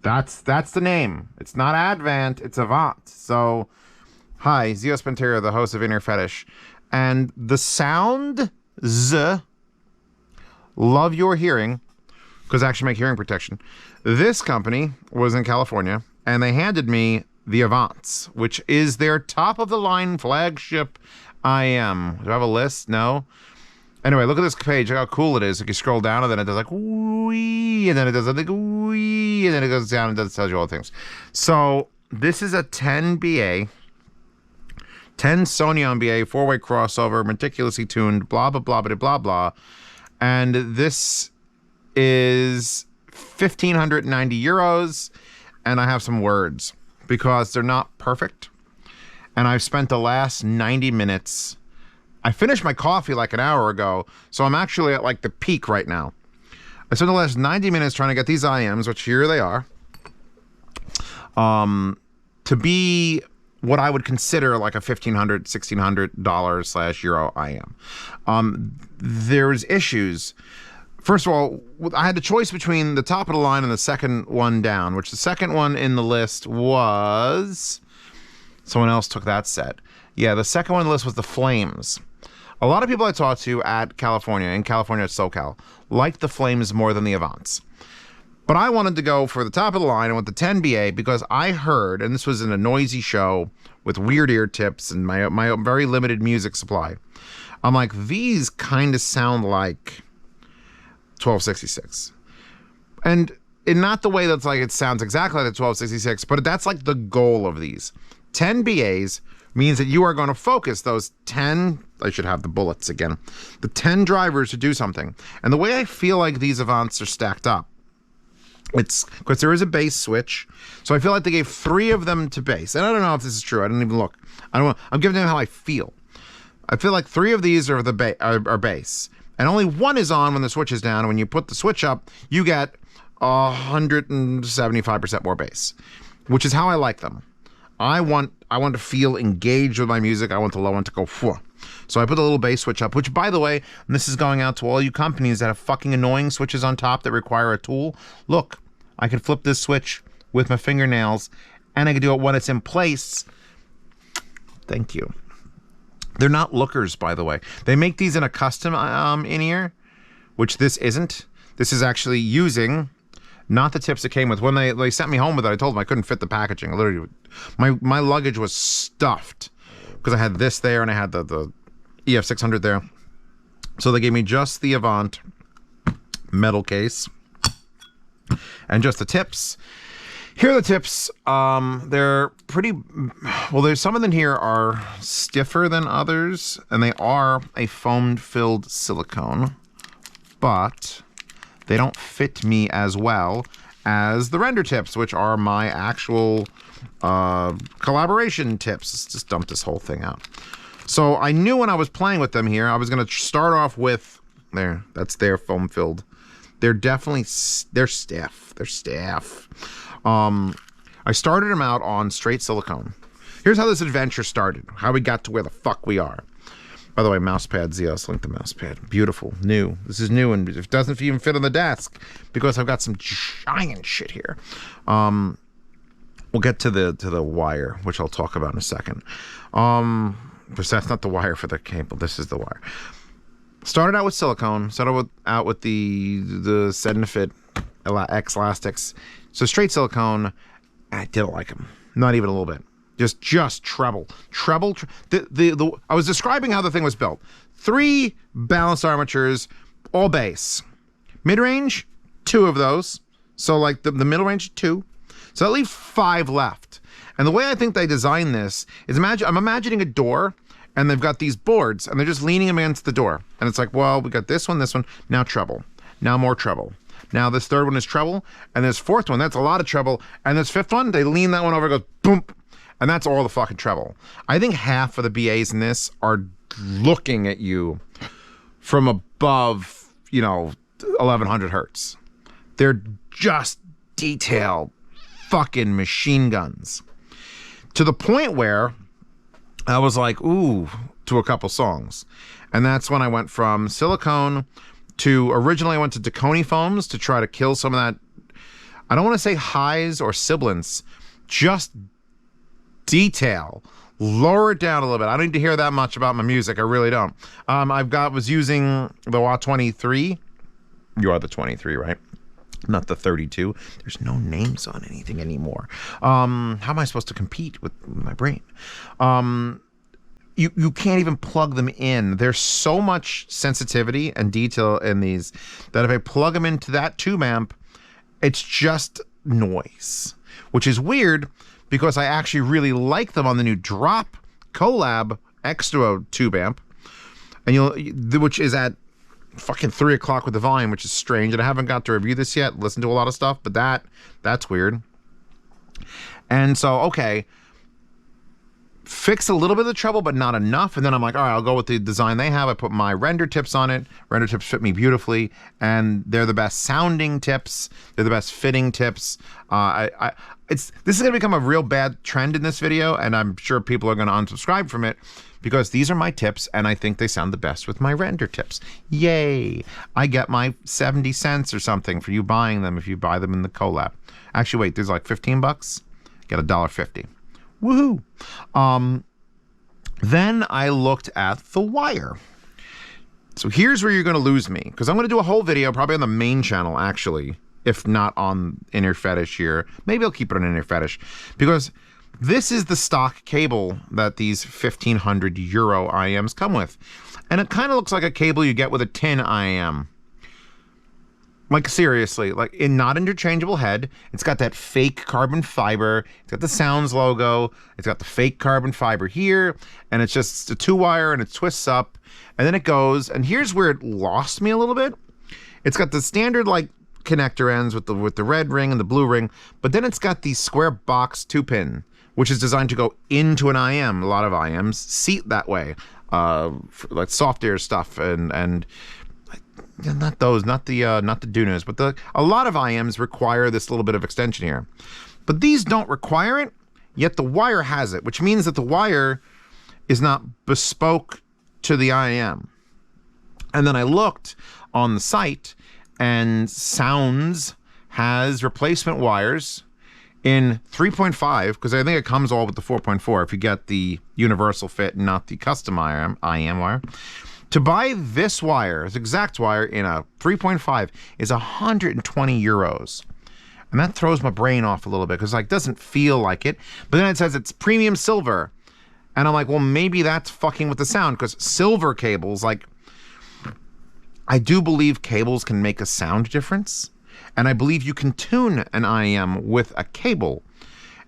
That's the name. It's not Advant, it's Avant. So, hi, Zeos Pantera, the host of Inner Fetish. And the Soundz, love your hearing, because I actually make hearing protection. This company was in California, and they handed me the Avants, which is their top-of-the-line flagship IEM. Do I have a list? No? Anyway, look at this page. Look how cool it is. Like you scroll down, and then it does like, wee, and then it does like, wee, and then it goes down and tells you all the things. So, this is a 10 BA, 10 Sony on BA, 4-way crossover, meticulously tuned, blah, blah, blah, blah, blah, blah. And this is 1,590 euros, and I have some words because they're not perfect. And I've spent the last 90 minutes. I finished my coffee like an hour ago, so I'm actually at like the peak right now. I spent the last 90 minutes trying to get these IEMs, which here they are, to be what I would consider like a $1,500, $1,600 / euro IEM. There's issues. First of all, I had the choice between the top of the line and the second one down, which the second one in the list was... Someone else took that set. Yeah, the second one on the list was the Flames. A lot of people I talked to at California, in California at SoCal, liked the Flames more than the Avants. But I wanted to go for the top of the line and with the 10 BA because I heard, and this was in a noisy show with weird ear tips and my very limited music supply. I'm like, these kind of sound like 1266. And in not the way that's like it sounds exactly like the 1266, but that's like the goal of these. 10 BAs means that you are going to focus those 10, I should have the bullets again, the 10 drivers to do something. And the way I feel like these Avants are stacked up, it's because there is a bass switch. So I feel like they gave 3 of them to bass. And I don't know if this is true. I didn't even look. I'm giving them how I feel. I feel like 3 of these are are bass. And only 1 is on when the switch is down. And when you put the switch up, you get 175% more bass, which is how I like them. I want to feel engaged with my music. I want the low one to go, phew. So I put a little bass switch up, which, by the way, and this is going out to all you companies that have fucking annoying switches on top that require a tool. Look, I can flip this switch with my fingernails, and I can do it when it's in place. Thank you. They're not lookers, by the way. They make these in a custom in-ear, which this isn't. This is actually using... not the tips it came with. When they sent me home with it, I told them I couldn't fit the packaging. Literally, my luggage was stuffed because I had this there and I had the EF600 there. So they gave me just the Avant metal case and just the tips. Here are the tips. They're pretty... well, there's some of them here are stiffer than others, and they are a foam-filled silicone, but... they don't fit me as well as the render tips, which are my actual collaboration tips. Let's just dump this whole thing out. So I knew when I was playing with them here, I was going to start off with... there, that's their foam filled. They're definitely... they're stiff. They're stiff. I started them out on straight silicone. Here's how this adventure started. How we got to where the fuck we are. By the way, mousepad, Zeos, link the mousepad. Beautiful, new. This is new, and it doesn't even fit on the desk because I've got some giant shit here. We'll get to the wire, which I'll talk about in a second. Because that's not the wire for the cable. This is the wire. Started out with silicone. Started out with the Sednafit X elastics. So straight silicone. I didn't like them. Not even a little bit. Just treble. I was describing how the thing was built. 3 balanced armatures, all bass. Mid-range, 2 of those. So like the middle range, 2. So that leaves 5 left. And the way I think they designed this is I'm imagining a door, and they've got these boards, and they're just leaning them against the door. And it's like, well, we got this one, now treble. Now more treble. Now this third one is treble, and this fourth one, that's a lot of treble. And this fifth one, they lean that one over and go boom. And that's all the fucking treble. I think half of the BAs in this are looking at you from above, 1100 hertz. They're just detailed fucking machine guns. To the point where I was like, ooh, to a couple songs. And that's when I went from silicone to, originally I went to Dakoni foams to try to kill some of that. I don't want to say highs or sibilance, just detail. Lower it down a little bit. I don't need to hear that much about my music. I really don't. Was using the Wah 23. You are the 23, right? Not the 32. There's no names on anything anymore. How am I supposed to compete with my brain? You can't even plug them in. There's so much sensitivity and detail in these that if I plug them into that tube amp, it's just noise, which is weird because I actually really like them on the new Drop Collab Extra tube amp, and which is at fucking 3 o'clock with the volume, which is strange. And I haven't got to review this yet, listen to a lot of stuff, but that's weird. And so, okay, fix a little bit of the trouble, but not enough. And then I'm like, all right, I'll go with the design they have. I put my render tips on it. Render tips fit me beautifully, and they're the best sounding tips. They're the best fitting tips. This is going to become a real bad trend in this video, and I'm sure people are going to unsubscribe from it because these are my tips, and I think they sound the best with my render tips. Yay! I get my 70 cents or something for you buying them if you buy them in the collab. Actually, wait, there's like 15 bucks. Get $1.50. Woohoo! Then I looked at the wire. So here's where you're going to lose me, because I'm going to do a whole video, probably on the main channel, actually, if not on Inner Fetish here. Maybe I'll keep it on Inner Fetish, because this is the stock cable that these 1,500 euro IEMs come with. And it kind of looks like a cable you get with a tin IEM. Like, seriously, like, not interchangeable head. It's got that fake carbon fiber. It's got the Soundz logo. It's got the fake carbon fiber here. And it's just a 2-wire, and it twists up. And then it goes, and here's where it lost me a little bit. It's got the standard, like, connector ends with the red ring and the blue ring. But then it's got the square box 2-pin, which is designed to go into an IEM. A lot of IEMs seat that way. Like soft air stuff and not those, not the Dunas, but a lot of IEMs require this little bit of extension here. But these don't require it, yet the wire has it, which means that the wire is not bespoke to the IEM. And then I looked on the site, and Soundz has replacement wires in 3.5, because I think it comes all with the 4.4 if you get the universal fit, not the custom IEM wire. To buy this wire, this exact wire in a 3.5 is 120 euros. And that throws my brain off a little bit because it doesn't feel like it. But then it says it's premium silver. And I'm like, well, maybe that's fucking with the sound, because silver cables, like, I do believe cables can make a sound difference. And I believe you can tune an IEM with a cable.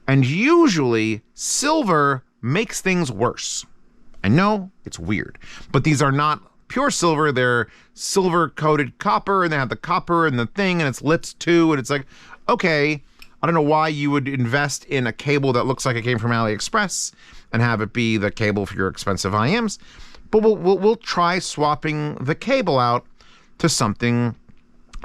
And usually silver makes things worse. I know it's weird, but these are not pure silver. They're silver coated copper, and they have the copper and the thing, and it's lit too. And it's like, okay, I don't know why you would invest in a cable that looks like it came from AliExpress and have it be the cable for your expensive IEMs. But we'll try swapping the cable out to something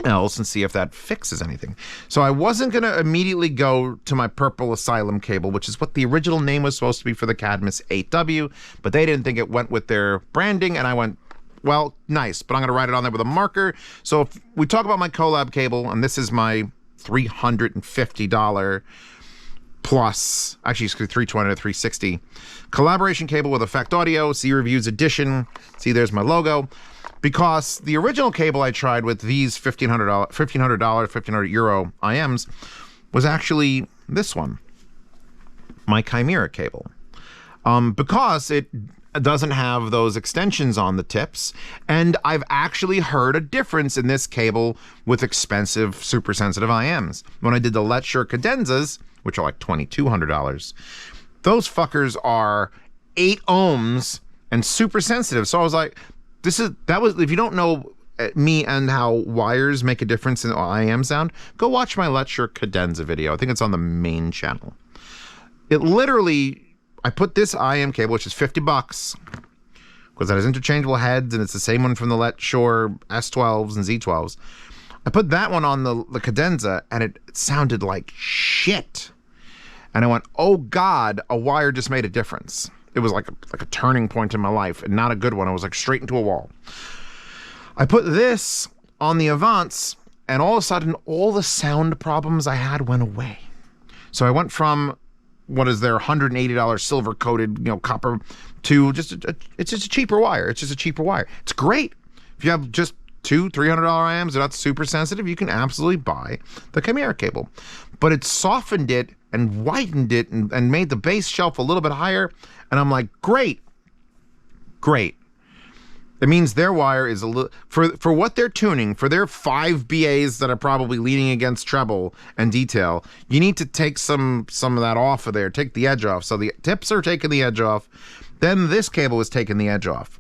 else and see if that fixes anything. So I wasn't going to immediately go to my Purple Asylum cable, which is what the original name was supposed to be for the Cadmus 8W, but they didn't think it went with their branding, and I went, well, nice, but I'm going to write it on there with a marker. So if we talk about my collab cable, and this is my $350 plus, actually it's $320 to $360 collaboration cable with Effect Audio, See Reviews Edition. See, there's my logo. Because the original cable I tried with these $1,500 euro IEMs was actually this one, my Chimera cable. Because it doesn't have those extensions on the tips, and I've actually heard a difference in this cable with expensive, super sensitive IEMs. When I did the Letcher cadenzas, which are like $2,200, those fuckers are 8 ohms and super sensitive. So I was like, if you don't know me and how wires make a difference in IEM sound, go watch my Letcher cadenza video. I think it's on the main channel. It literally, I put this IEM cable, which is 50 bucks, because it has interchangeable heads, and it's the same one from the Letcher S12s and Z12s. I put that one on the cadenza, and it sounded like shit. And I went, oh God, a wire just made a difference. It was like a turning point in my life, and not a good one. I was like straight into a wall. I put this on the Avants, and all of a sudden, all the sound problems I had went away. So I went from what is their $180 silver coated, you know, copper to it's just a cheaper wire. It's just a cheaper wire. It's great. If you have just $200-$300 IEMs, they're not super sensitive, you can absolutely buy the Chimera cable. But it softened it and widened it and made the bass shelf a little bit higher. And I'm like, great. It means their wire is a little, for what they're tuning, for their 5 BAs that are probably leaning against treble and detail, you need to take some of that off of there, take the edge off. So the tips are taking the edge off. Then this cable is taking the edge off.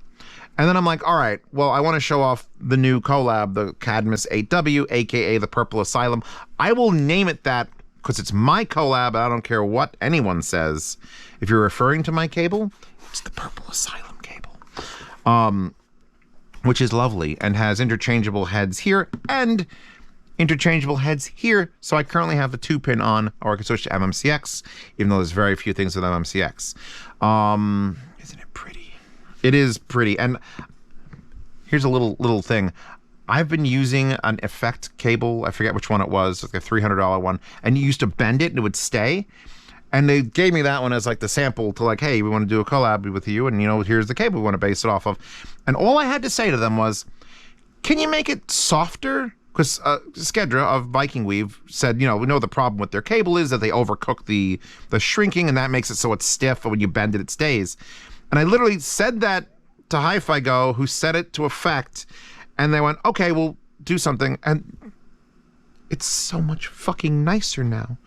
And then I'm like, all right, well, I want to show off the new collab, the Cadmus 8W, aka the Purple Asylum. I will name it that because it's my collab. I don't care what anyone says. If you're referring to my cable, it's the Purple Asylum cable, which is lovely and has interchangeable heads here and interchangeable heads here. So I currently have the 2-pin on, or I can switch to MMCX, even though there's very few things with MMCX. Isn't it pretty? It is pretty. And here's a little thing. I've been using an effect cable. I forget which one it was, like a $300 one. And you used to bend it and it would stay. And they gave me that one as like the sample to like, hey, we want to do a collab with you. And, you know, here's the cable we want to base it off of. And all I had to say to them was, can you make it softer? Because Skedra of Viking Weave said, you know, we know the problem with their cable is that they overcook the shrinking, and that makes it so it's stiff, and when you bend it, it stays. And I literally said that to Hi-Fi Go, who set it to effect, and they went, okay, we'll do something. And it's so much fucking nicer now.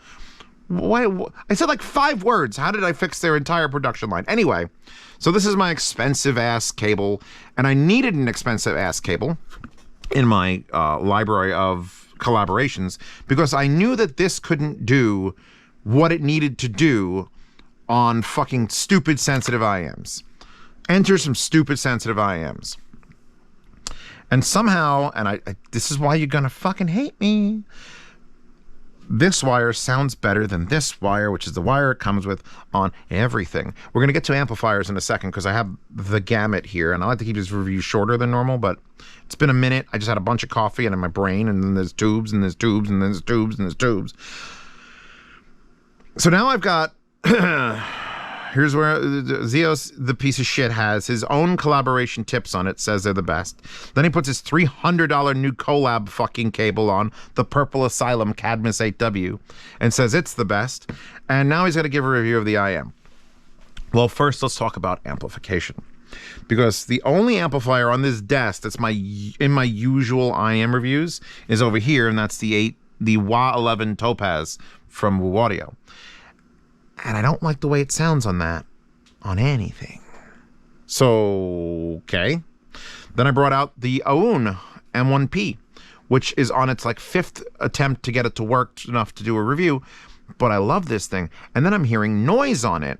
Why? I said like 5 words. How did I fix their entire production line? Anyway, so this is my expensive-ass cable, and I needed an expensive-ass cable in my library of collaborations because I knew that this couldn't do what it needed to do on fucking stupid sensitive IEMs. Enter some stupid sensitive IEMs. And somehow, and I this is why you're gonna fucking hate me, this wire sounds better than this wire, which is the wire it comes with on everything. We're gonna get to amplifiers in a second because I have the gamut here, and I like to keep this review shorter than normal, but it's been a minute. I just had a bunch of coffee and in my brain, and then there's tubes, and there's tubes, and there's tubes, and there's tubes. So now I've got here's where Zeos, the piece of shit, has his own collaboration tips on it, says they're the best. Then he puts his $300 new collab fucking cable on, the Purple Asylum Cadmus 8W, and says it's the best. And now he's going to give a review of the IEM. Well, first let's talk about amplification. Because the only amplifier on this desk that's in my usual IEM reviews is over here, and that's the WA11 Topaz from Woo Audio. And I don't like the way it sounds on that, on anything. So, okay. Then I brought out the Aoun M1P, which is on its like 5th attempt to get it to work enough to do a review. But I love this thing. And then I'm hearing noise on it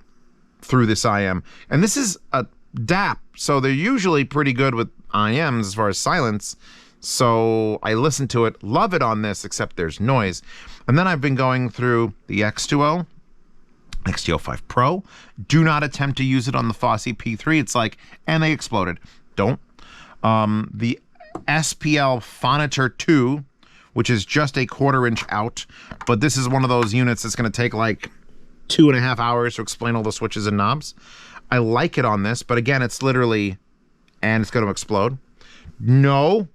through this IEM. And this is a DAP, so they're usually pretty good with IEMs as far as silence. So I listen to it, love it on this, except there's noise. And then I've been going through the X2O, XT05 Pro. Do not attempt to use it on the Fosse P3. It's like, and they exploded. Don't. The SPL Phonitor 2, which is just a 1/4 inch out, but this is one of those units that's going to take like 2.5 hours to explain all the switches and knobs. I like it on this, but again, it's literally, and it's going to explode. No.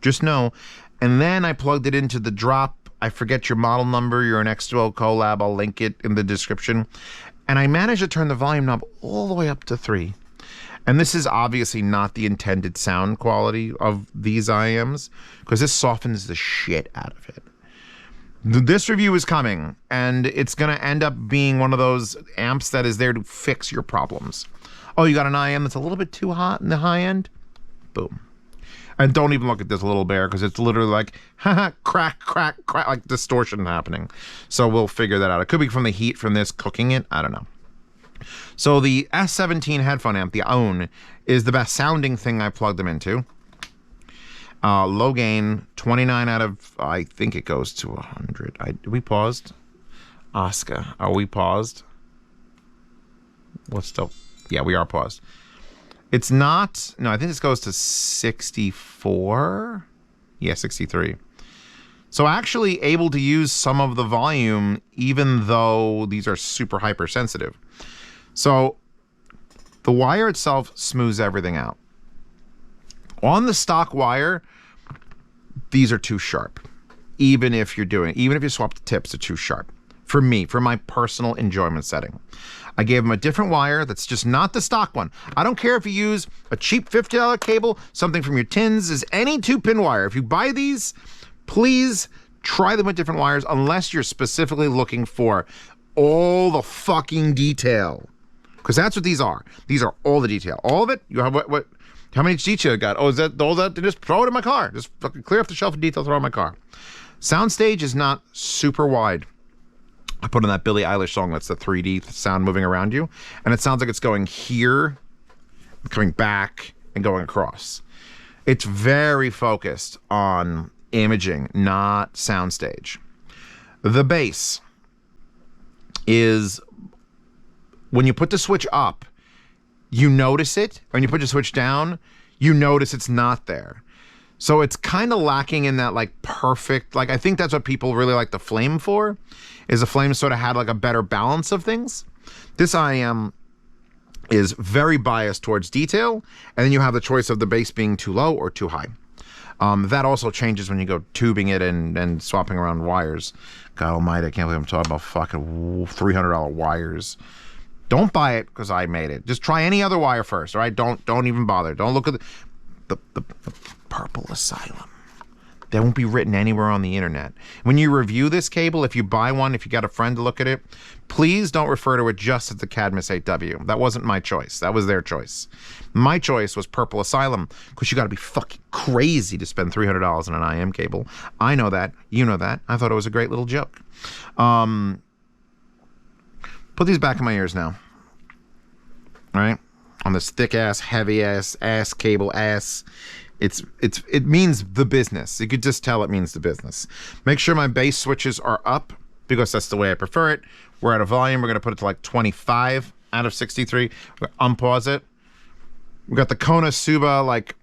Just no. And then I plugged it into the drop. I forget your model number. You're an X2O collab. I'll link it in the description. And I managed to turn the volume knob all the way up to 3. And this is obviously not the intended sound quality of these IEMs, because this softens the shit out of it. This review is coming, and it's going to end up being one of those amps that is there to fix your problems. Oh, you got an IEM that's a little bit too hot in the high end? Boom. And don't even look at this little bear, because it's literally like, haha, crack, crack, crack, like distortion happening. So we'll figure that out. It could be from the heat from this cooking it. I don't know. So the S17 headphone amp, the Aoun, is the best sounding thing I plugged them into. Low gain, 29 out of, I think it goes to 100. We paused? Oscar, are we paused? What's still? Yeah, we are paused. It's not, no, I think this goes to 64. ES63. So actually able to use some of the volume even though these are super hypersensitive. So the wire itself smooths everything out. On the stock wire, these are too sharp. Even if you swap the tips, they're too sharp. For me, for my personal enjoyment setting. I gave them a different wire that's just not the stock one. I don't care if you use a cheap $50 cable, something from your tins, is any 2-pin wire. If you buy these, please try them with different wires unless you're specifically looking for all the fucking detail. Because that's what these are. These are all the detail. All of it. You have what how many detail you got? Oh, is that all that? Just throw it in my car. Just fucking clear off the shelf of detail, throw it in my car. Soundstage is not super wide. I put on that Billie Eilish song that's the 3D sound moving around you. And it sounds like it's going here, coming back, and going across. It's very focused on imaging, not soundstage. The bass is, when you put the switch up, you notice it. When you put the switch down, you notice it's not there. So it's kind of lacking in that like perfect, like I think that's what people really like the Flame for, is the Flame sort of had like a better balance of things. This IEM is very biased towards detail, and then you have the choice of the bass being too low or too high. That also changes when you go tubing it and swapping around wires. God almighty, I can't believe I'm talking about fucking $300 wires. Don't buy it because I made it. Just try any other wire first, all right? Don't even bother. Don't look at the Purple Asylum. They won't be written anywhere on the internet. When you review this cable, if you buy one, if you got a friend to look at it, please don't refer to it just as the Cadmus 8W. That wasn't my choice. That was their choice. My choice was Purple Asylum, because you got to be fucking crazy to spend $300 on an IEM cable. I know that. You know that. I thought it was a great little joke. Put these back in my ears now. All right? On this thick-ass, heavy-ass, cable ass. It means the business. You could just tell it means the business. Make sure my bass switches are up, because that's the way I prefer it. We're at a volume. We're going to put it to like 25 out of 63. We're going to unpause it. We got the Konosuba, like,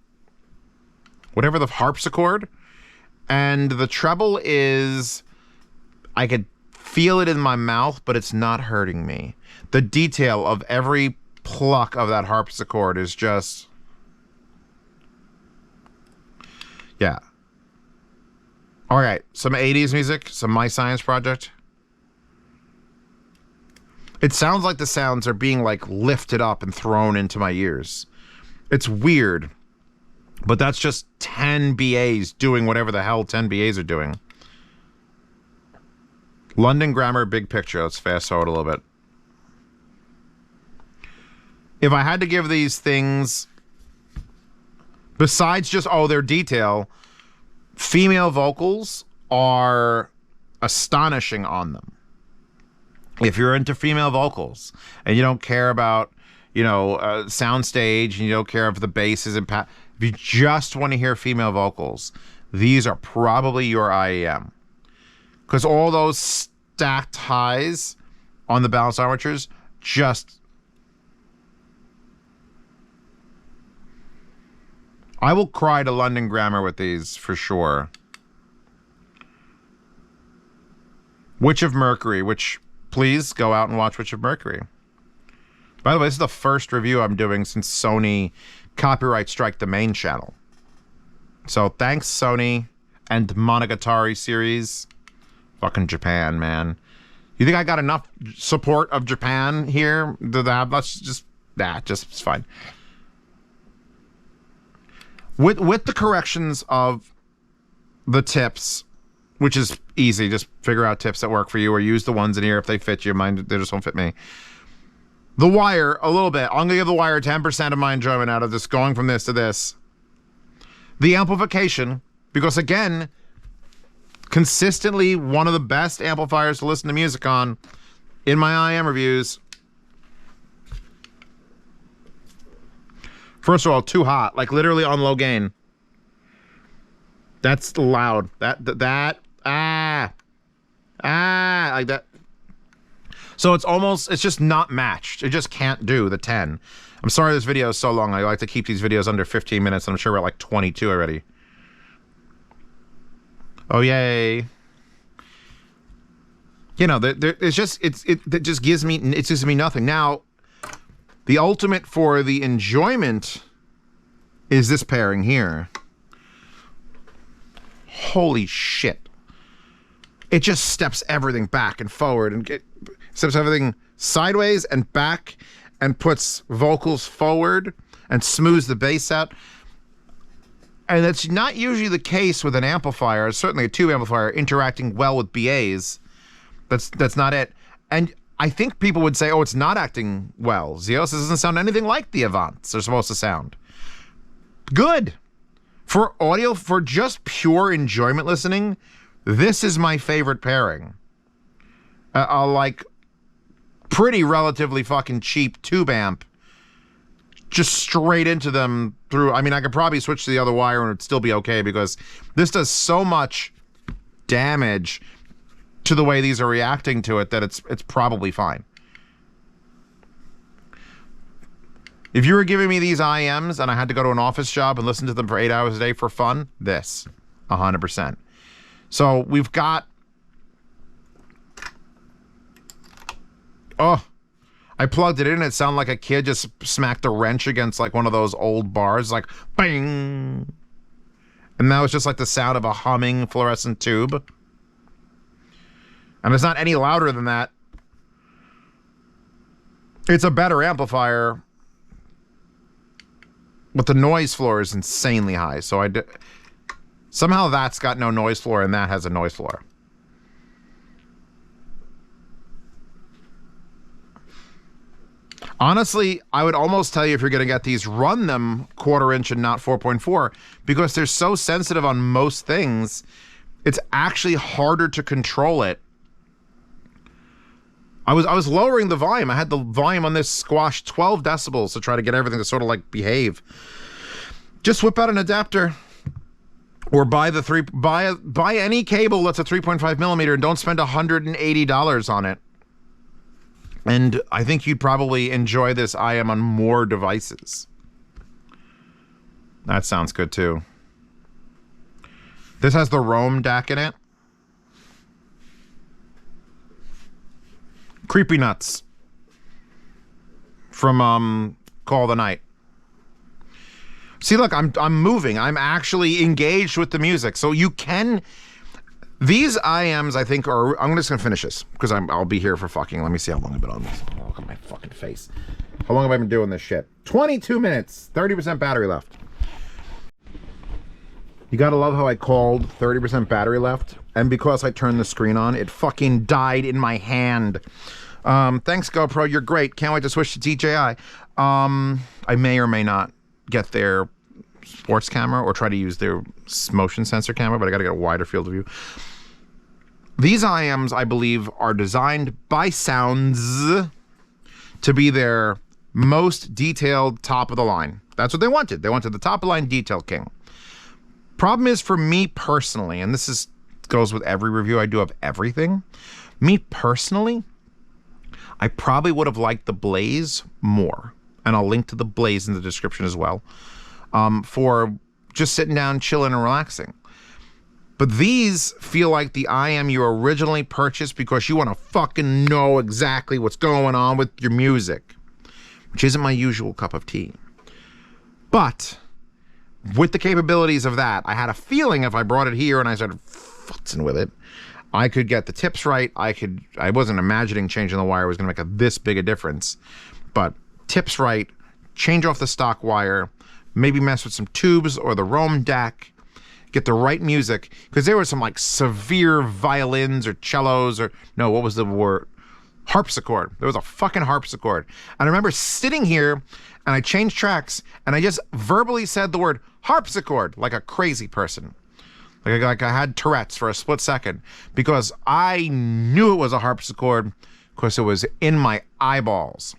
whatever the harpsichord. And the treble is, I could feel it in my mouth, but it's not hurting me. The detail of every pluck of that harpsichord is just, yeah. All right, some 80s music, some My Science Project. It sounds like the sounds are being like lifted up and thrown into my ears. It's weird, but that's just 10 BAs doing whatever the hell 10 BAs are doing. London Grammar, Big Picture. Let's fast forward a little bit. If I had to give these things, besides just, oh, their detail, female vocals are astonishing on them. If you're into female vocals and you don't care about, you know, soundstage, and you don't care if the bass is if you just want to hear female vocals, these are probably your IEM. Because all those stacked highs on the balanced armatures just... I will cry to London Grammar with these for sure. Witch of Mercury, which, please go out and watch Witch of Mercury. By the way, this is the first review I'm doing since Sony copyright strike the main channel. So thanks, Sony and Monogatari series. Fucking Japan, man. You think I got enough support of Japan here? Let's just, it's fine. With the corrections of the tips, which is easy, just figure out tips that work for you or use the ones in here if they fit you. Mine, they just won't fit me. The wire, a little bit. I'm going to give the wire 10% of my enjoyment out of this, going from this to this. The amplification, because again, consistently one of the best amplifiers to listen to music on in my IEM reviews. First of all, too hot, like literally on low gain. That's loud. Like that. So it's just not matched. It just can't do the 10. I'm sorry this video is so long. I like to keep these videos under 15 minutes. I'm sure we're at like 22 already. Oh, yay. You know, it just gives me nothing. Now, the ultimate for the enjoyment is this pairing here. Holy shit. It just steps everything back and forward and steps everything sideways and back and puts vocals forward and smooths the bass out. And that's not usually the case with an amplifier, certainly a tube amplifier, interacting well with BAs. That's not it. And I think people would say, oh, it's not acting well. Zeos doesn't sound anything like the Avants are supposed to sound. Good. For audio, for just pure enjoyment listening, this is my favorite pairing. Like, pretty relatively fucking cheap tube amp. Just straight into them through. I mean, I could probably switch to the other wire and it'd still be okay because this does so much damage to the way these are reacting to it that it's probably fine. If you were giving me these IEMs and I had to go to an office job and listen to them for 8 hours a day for fun, this, 100%. So we've got, oh, I plugged it in and it sounded like a kid just smacked a wrench against like one of those old bars, like bang. And that was just like the sound of a humming fluorescent tube. And it's not any louder than that. It's a better amplifier, but the noise floor is insanely high. So somehow that's got no noise floor and that has a noise floor. Honestly, I would almost tell you if you're going to get these, run them 1/4 inch and not 4.4 because they're so sensitive on most things. It's actually harder to control it. I was lowering the volume. I had the volume on this squash 12 decibels to try to get everything to sort of like behave. Just whip out an adapter or buy any cable that's a 3.5 millimeter and don't spend $180 on it. And I think you'd probably enjoy this IEM on more devices. That sounds good too. This has the Roam DAC in it. Creepy Nuts from Call the Night. See, look, I'm moving. I'm actually engaged with the music. So you can. These IEMs, I think, are. I'm just gonna finish this because I'll be here for fucking. Let me see how long I've been on this. Oh, look at my fucking face. How long have I been doing this shit? 22 minutes. 30% battery left. You gotta love how I called 30% battery left, and because I turned the screen on, it fucking died in my hand. Thanks, GoPro. You're great. Can't wait to switch to DJI. I may or may not get their sports camera or try to use their motion sensor camera, but I gotta get a wider field of view. These IEMs, I believe, are designed by Soundz to be their most detailed top of the line. That's what they wanted. They wanted the top of the line detail king. Problem is for me personally, and this goes with every review I do of everything. Me personally, I probably would have liked the Blaze more. And I'll link to the Blaze in the description as well. For just sitting down, chilling, and relaxing. But these feel like the IEM you originally purchased because you want to fucking know exactly what's going on with your music, which isn't my usual cup of tea. But with the capabilities of that, I had a feeling if I brought it here and I started futzing with it, I could get the tips right. I wasn't imagining changing the wire was going to make this big a difference, but tips right, change off the stock wire, maybe mess with some tubes or the Roam DAC, get the right music, because there were some like severe violins or cellos or, no, what was the word? Harpsichord. There was a fucking harpsichord. And I remember sitting here and I changed tracks and I just verbally said the word harpsichord like a crazy person. Like I had Tourette's for a split second because I knew it was a harpsichord because it was in my eyeballs.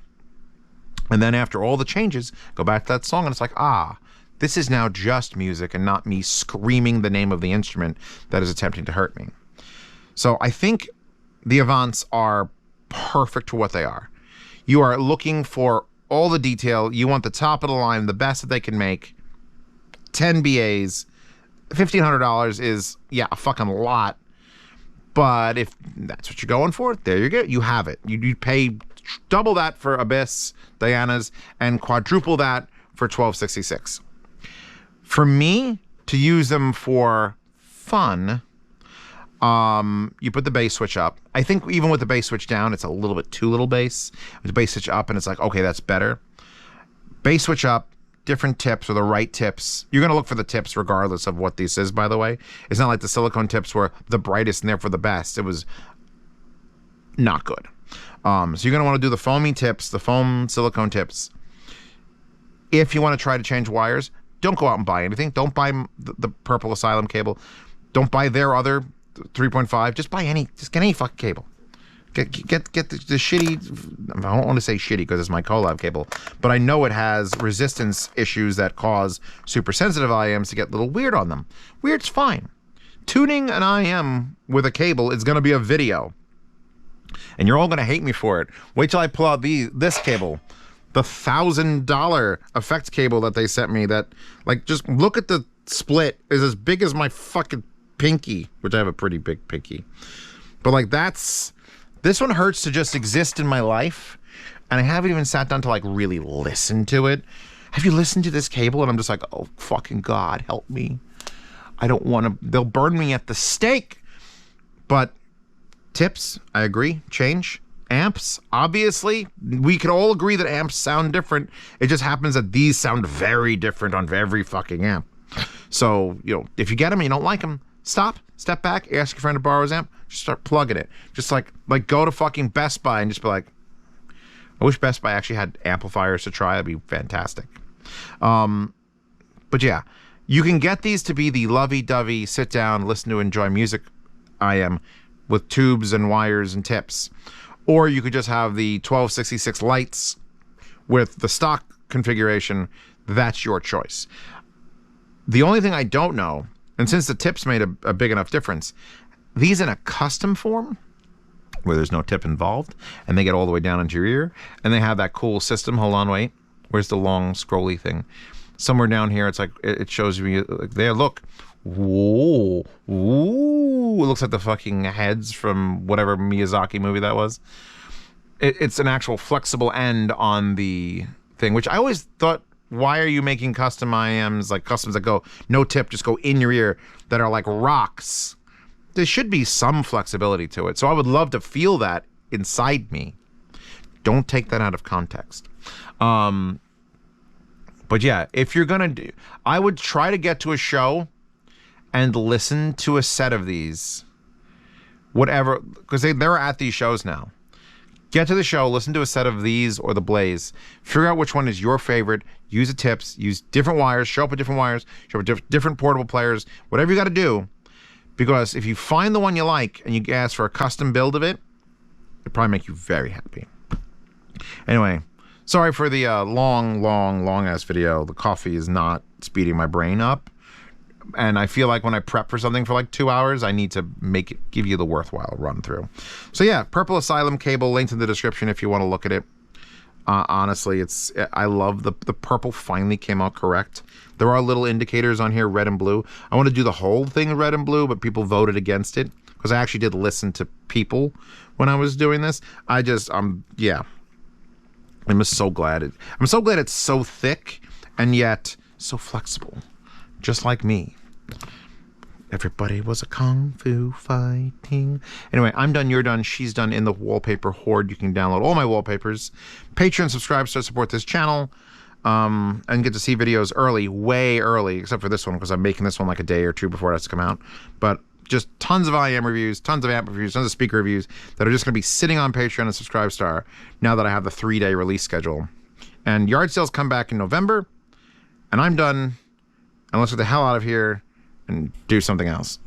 And then after all the changes, go back to that song and it's like, this is now just music and not me screaming the name of the instrument that is attempting to hurt me. So I think the Avants are perfect for what they are. You are looking for all the detail. You want the top of the line, the best that they can make. 10 BAs. $1,500 is, yeah, a fucking lot. But if that's what you're going for, there you go. You have it. You pay double that for Abyss, Diana's, and quadruple that for 1266. For me, to use them for fun, you put the bass switch up. I think even with the bass switch down, it's a little bit too little bass. With the bass switch up, and it's like, okay, that's better. Bass switch up, different tips or the right tips. You're going to look for the tips regardless of what this is, by the way. It's not like the silicone tips were the brightest and therefore the best. It was not good. So you're going to want to do the foamy tips, the foam silicone tips. If you want to try to change wires, don't go out and buy anything. Don't buy the Purple Asylum cable. Don't buy their other 3.5. Just buy just get any fucking cable. Get the shitty, I don't want to say shitty because it's my collab cable, but I know it has resistance issues that cause super sensitive IEMs to get a little weird on them. Weird's fine. Tuning an IEM with a cable is going to be a video. And you're all going to hate me for it. Wait till I pull out this cable. The $1,000 effects cable that they sent me that, like, just look at the split. Is as big as my fucking pinky, which I have a pretty big pinky. But, like, this one hurts to just exist in my life, and I haven't even sat down to, like, really listen to it. Have you listened to this cable? And I'm just like, oh, fucking God, help me. I don't want to, they'll burn me at the stake. But tips, I agree, change. Amps, obviously, we can all agree that amps sound different. It just happens that these sound very different on every fucking amp. So, you know, if you get them and you don't like them, stop, step back, ask your friend to borrow his amp, just start plugging it. Just like go to fucking Best Buy and just be like, I wish Best Buy actually had amplifiers to try. That'd be fantastic. But yeah, you can get these to be the lovey-dovey, sit down, listen to, enjoy music IEM with tubes and wires and tips. Or you could just have the 1266 lights with the stock configuration. That's your choice. The only thing I don't know, and since the tips made a big enough difference, these in a custom form, where there's no tip involved, and they get all the way down into your ear, and they have that cool system. Hold on, wait. Where's the long scrolly thing? Somewhere down here, it's like, it shows you, like, there, look. Whoa, ooh, it looks like the fucking heads from whatever Miyazaki movie that was. It's an actual flexible end on the thing, which I always thought, why are you making custom IEMs, like customs that go no tip, just go in your ear, that are like rocks? There should be some flexibility to it. So I would love to feel that inside me. Don't take that out of context. But yeah, if you're gonna do, I would try to get to a show and listen to a set of these, whatever, because they're at these shows now. Get to the show, listen to a set of these or the Blaze, figure out which one is your favorite, use the tips, use different wires, show up with different wires, show up with different portable players, whatever you got to do, because if you find the one you like and you ask for a custom build of it, it'll probably make you very happy. Anyway, sorry for the long ass video. The coffee is not speeding my brain up. And I feel like when I prep for something for like 2 hours, I need to give you the worthwhile run through. So yeah, Purple Asylum cable, linked in the description if you want to look at it. Honestly, I love the purple finally came out correct. There are little indicators on here, red and blue. I want to do the whole thing red and blue, but people voted against it because I actually did listen to people when I was doing this. Yeah, I'm just so glad I'm so glad it's so thick and yet so flexible, just like me. Everybody was a kung fu fighting. Anyway, I'm done, you're done, she's done in the wallpaper horde. You can download all my wallpapers. Patreon, subscribe to support this channel, and get to see videos early, way early, except for this one because I'm making this one like a day or two before it has to come out. But just tons of IEM reviews, tons of amp reviews, tons of speaker reviews that are just going to be sitting on Patreon and Subscribestar now that I have the 3-day release schedule. And yard sales come back in November, and I'm done. And let's get the hell out of here and do something else.